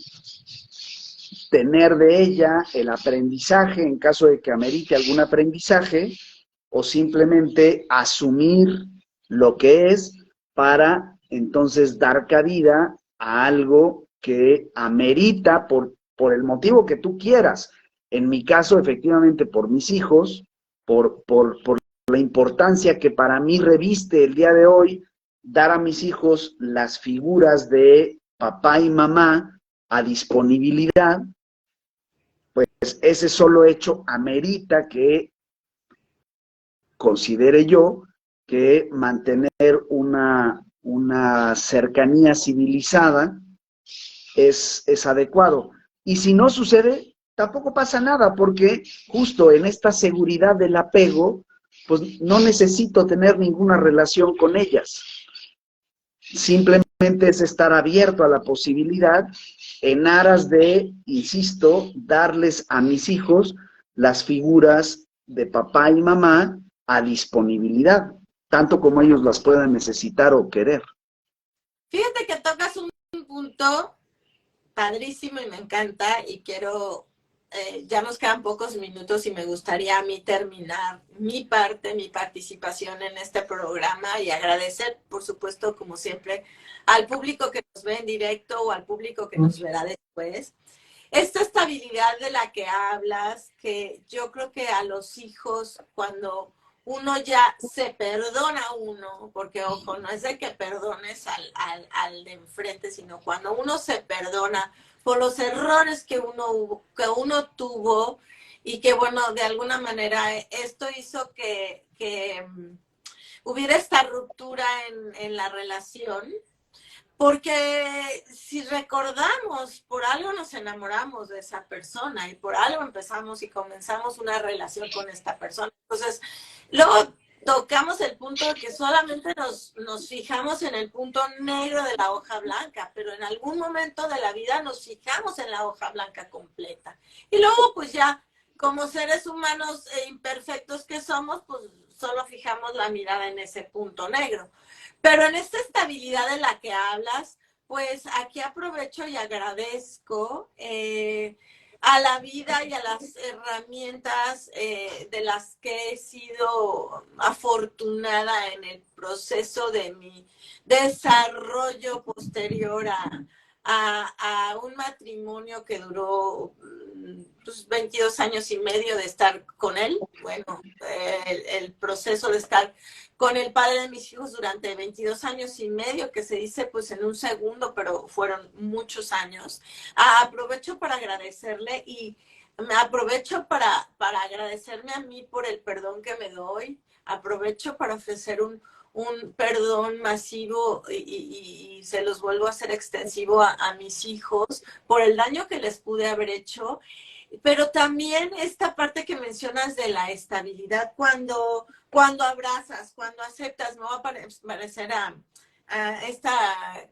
tener de ella el aprendizaje en caso de que amerite algún aprendizaje, o simplemente asumir lo que es para entonces dar cabida a algo que amerita por el motivo que tú quieras. En mi caso, efectivamente, por mis hijos, por la importancia que para mí reviste el día de hoy dar a mis hijos las figuras de papá y mamá a disponibilidad, pues ese solo hecho amerita que considere yo que mantener una cercanía civilizada es adecuado. Y si no sucede, tampoco pasa nada, porque justo en esta seguridad del apego, pues no necesito tener ninguna relación con ellas. Simplemente es estar abierto a la posibilidad en aras de, insisto, darles a mis hijos las figuras de papá y mamá a disponibilidad, tanto como ellos las puedan necesitar o querer. Fíjate que tocas un punto padrísimo y me encanta, y quiero, ya nos quedan pocos minutos y me gustaría a mí terminar mi parte, mi participación en este programa, y agradecer, por supuesto, como siempre, al público que nos ve en directo o al público que nos verá después. Esta estabilidad de la que hablas, que yo creo que a los hijos, cuando uno ya se perdona a uno, porque ojo, no es de que perdones al de enfrente, sino cuando uno se perdona por los errores que uno tuvo, y que bueno, de alguna manera esto hizo que hubiera esta ruptura en la relación. Porque si recordamos, por algo nos enamoramos de esa persona y por algo empezamos y comenzamos una relación con esta persona. Entonces, luego tocamos el punto de que solamente nos fijamos en el punto negro de la hoja blanca, pero en algún momento de la vida nos fijamos en la hoja blanca completa. Y luego, pues ya, como seres humanos imperfectos que somos, pues solo fijamos la mirada en ese punto negro. Pero en esta estabilidad de la que hablas, pues aquí aprovecho y agradezco a la vida y a las herramientas de las que he sido afortunada en el proceso de mi desarrollo posterior a un matrimonio que duró pues, 22 años y medio de estar con él. Bueno, el proceso de estar con el padre de mis hijos durante 22 años y medio, que se dice pues en un segundo, pero fueron muchos años. Aprovecho para agradecerle, y me aprovecho para agradecerme a mí por el perdón que me doy. Aprovecho para ofrecer un perdón masivo y se los vuelvo a hacer extensivo a mis hijos por el daño que les pude haber hecho. Pero también esta parte que mencionas de la estabilidad, cuando abrazas, cuando aceptas, me va a parecer esta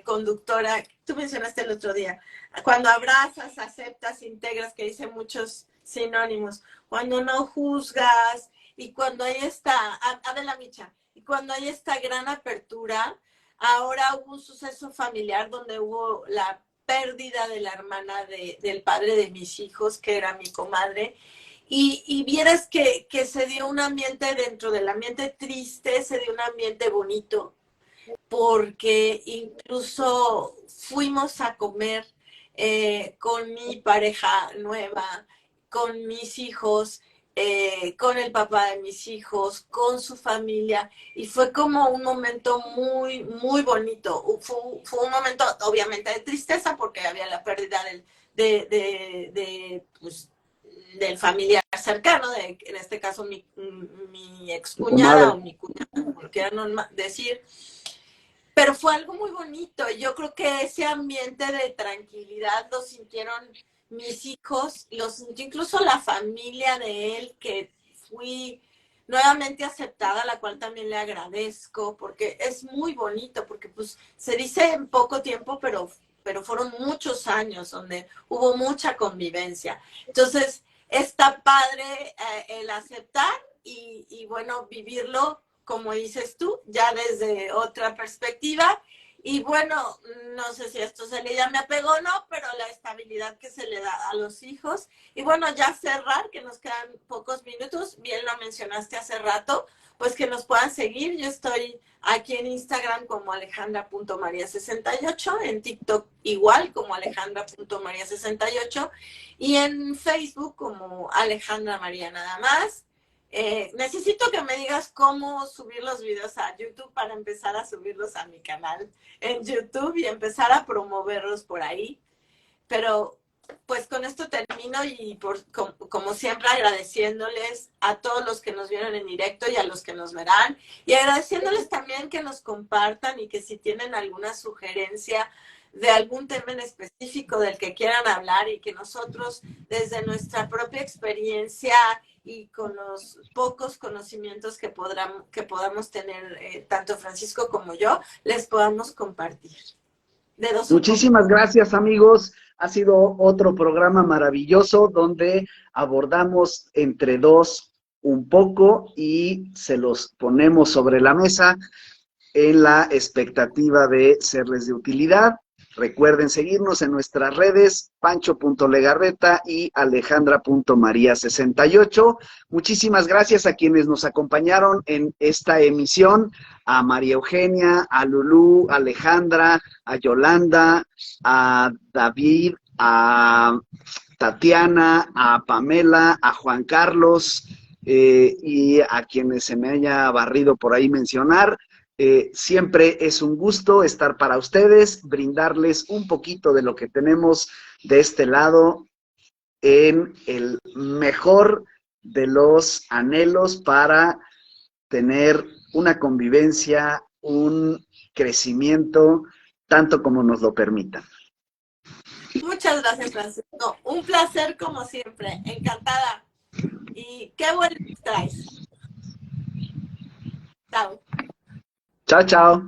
conductora, tú mencionaste el otro día, cuando abrazas, aceptas, integras, que dice muchos sinónimos, cuando no juzgas y cuando hay esta, Adela Micha, y cuando hay esta gran apertura, ahora hubo un suceso familiar donde hubo la pérdida de la hermana del padre de mis hijos, que era mi comadre, y vieras que se dio un ambiente dentro del ambiente triste, se dio un ambiente bonito, porque incluso fuimos a comer con mi pareja nueva, con mis hijos, con el papá de mis hijos, con su familia, y fue como un momento muy, muy bonito. Fue un momento obviamente de tristeza porque había la pérdida pues, del familiar cercano, en este caso mi excuñada o mi cuñada, como quieran decir, pero fue algo muy bonito. Yo creo que ese ambiente de tranquilidad lo sintieron mis hijos, lo sintió incluso la familia de él, que fui nuevamente aceptada, a la cual también le agradezco, porque es muy bonito, porque pues se dice en poco tiempo, pero fueron muchos años donde hubo mucha convivencia. Entonces, está padre el aceptar y bueno, vivirlo como dices tú, ya desde otra perspectiva. Y bueno, no sé si esto se le llame apego o no, pero la estabilidad que se le da a los hijos. Y bueno, ya cerrar, que nos quedan pocos minutos, bien lo mencionaste hace rato, pues que nos puedan seguir. Yo estoy aquí en Instagram como alejandra.maria68, en TikTok igual como alejandra.maria68 y en Facebook como Alejandra María nada más. Necesito que me digas cómo subir los videos a YouTube para empezar a subirlos a mi canal en YouTube y empezar a promoverlos por ahí. Pero pues con esto termino y como siempre agradeciéndoles a todos los que nos vieron en directo y a los que nos verán y agradeciéndoles también que nos compartan y que si tienen alguna sugerencia de algún tema en específico del que quieran hablar y que nosotros desde nuestra propia experiencia y con los pocos conocimientos que podamos tener, tanto Francisco como yo, les podamos compartir. Muchísimas gracias, amigos. Ha sido otro programa maravilloso donde abordamos entre dos un poco y se los ponemos sobre la mesa en la expectativa de serles de utilidad. Recuerden seguirnos en nuestras redes, pancho.legarreta y alejandra.maria68. Muchísimas gracias a quienes nos acompañaron en esta emisión, a María Eugenia, a Lulú, a Alejandra, a Yolanda, a David, a Tatiana, a Pamela, a Juan Carlos y a quienes se me haya barrido por ahí mencionar. Siempre es un gusto estar para ustedes, brindarles un poquito de lo que tenemos de este lado en el mejor de los anhelos para tener una convivencia, un crecimiento, tanto como nos lo permitan. Muchas gracias, Francisco. Un placer como siempre, encantada. Y qué bueno traes. Chao. Chao, chao.